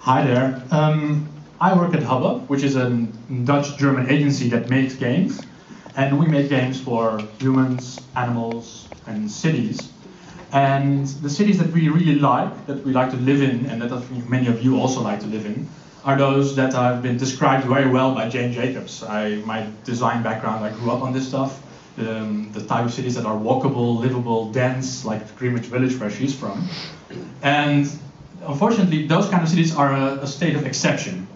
Hi there. I work at Hubba, which is a Dutch-German agency that makes games. And we make games for humans, animals, and cities. And the cities that we really like, that we like to live in, and that I think many of you also like to live in, are those that have been described very well by Jane Jacobs. My design background, I grew up on this stuff. The type of cities that are walkable, livable, dense, like Greenwich Village where she's from. And unfortunately, those kind of cities are a state of exception.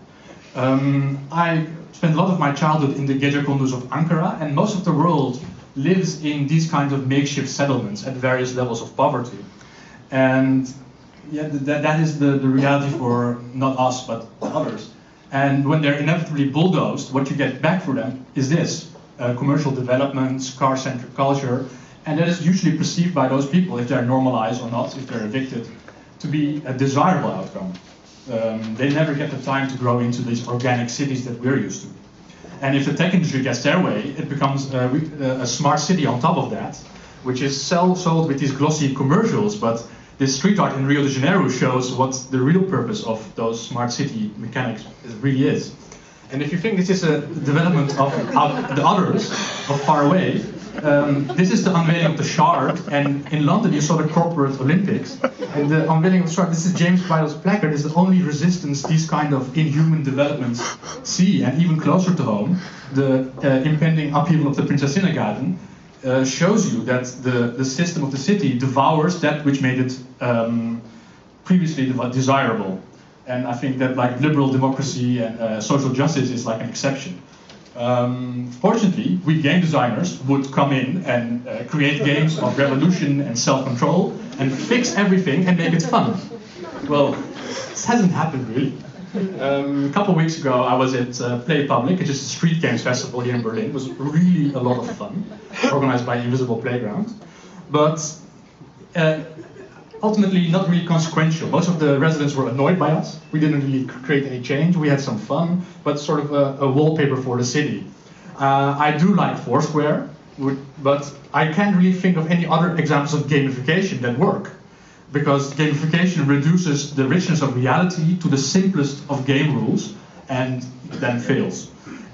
I spent a lot of my childhood in the Gecekondu's of Ankara, and most of the world lives in these kinds of makeshift settlements at various levels of poverty. And yeah, that is the reality for not us, but others. And when they're inevitably bulldozed, what you get back for them is this. Commercial developments, car-centric culture, and that is usually perceived by those people, if they're normalized or not, if they're evicted, to be a desirable outcome. They never get the time to grow into these organic cities that we're used to. And if the tech industry gets their way, it becomes a smart city on top of that, which is sold with these glossy commercials, but this street art in Rio de Janeiro shows what the real purpose of those smart city mechanics really is. And if you think this is a development of the others, of far away, this is the unveiling of the Shard, and in London you saw the corporate Olympics, and the unveiling of the Shard, this is James Bridle's placard, is the only resistance these kind of inhuman developments see, and even closer to home, the impending upheaval of the Prinsessinnen Garden shows you that the system of the city devours that which made it previously desirable. And I think that like liberal democracy and social justice is like an exception. Fortunately, we game designers would come in and create games of revolution and self-control and fix everything and make it fun. Well, this hasn't happened really. A couple of weeks ago I was at Play Public, which is a street games festival here in Berlin. It was really a lot of fun, organized by Invisible Playground. But ultimately not really consequential. Most of the residents were annoyed by us. We didn't really create any change. We had some fun, but sort of a wallpaper for the city. I do like Foursquare, but I can't really think of any other examples of gamification that work. Because gamification reduces the richness of reality to the simplest of game rules and then fails.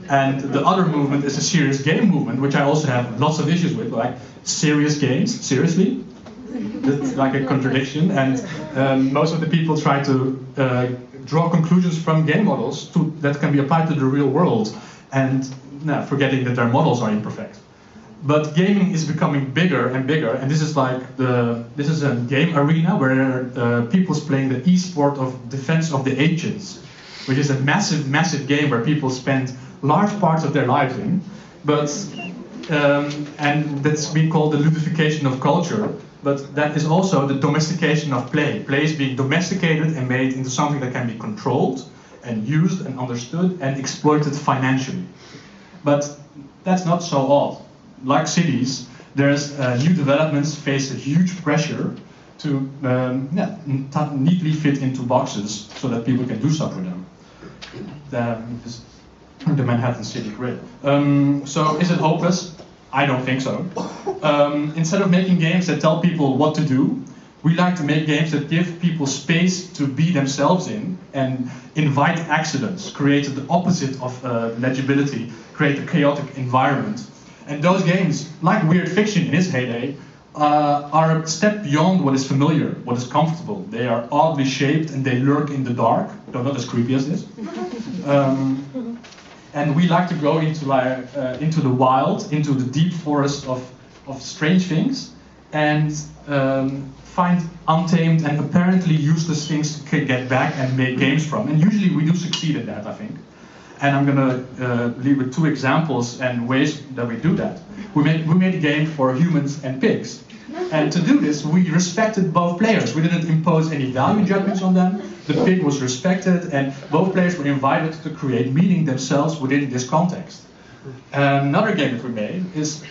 And the other movement is a serious game movement, which I also have lots of issues with, like serious games, seriously? That's like a contradiction, and most of the people try to draw conclusions from game models that can be applied to the real world, and forgetting that their models are imperfect. But gaming is becoming bigger and bigger, and this is like this is a game arena where people's playing the e-sport of Defense of the Ancients, which is a massive game where people spend large parts of their lives in, but and that's been called the ludification of culture. But that is also the domestication of play. Play is being domesticated and made into something that can be controlled and used and understood and exploited financially. But that's not so odd. Like cities, there's new developments face a huge pressure to neatly fit into boxes so that people can do stuff with them. The Manhattan City Grid. So is it hopeless? I don't think so. Instead of making games that tell people what to do, we like to make games that give people space to be themselves in and invite accidents, create the opposite of legibility, create a chaotic environment. And those games, like Weird Fiction in its heyday, are a step beyond what is familiar, what is comfortable. They are oddly shaped and they lurk in the dark, though not as creepy as this. And we like to go into the wild, into the deep forest of strange things, and find untamed and apparently useless things to get back and make games from. And usually we do succeed at that, I think. And I'm going to leave with two examples and ways that we do that. We made a game for humans and pigs. And to do this, we respected both players. We didn't impose any value judgments on them. The pig was respected, and both players were invited to create meaning themselves within this context. Another game that we made is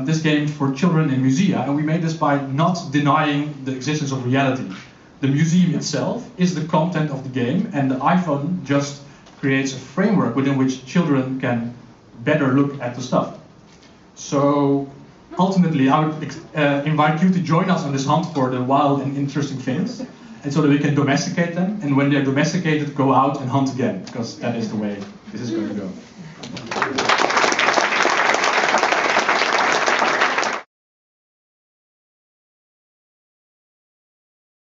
this game for children in musea, and we made this by not denying the existence of reality. The museum itself is the content of the game, and the iPhone just creates a framework within which children can better look at the stuff. So ultimately, I would invite you to join us on this hunt for the wild and interesting things. and so that we can domesticate them, and when they're domesticated, go out and hunt again, because that is the way this is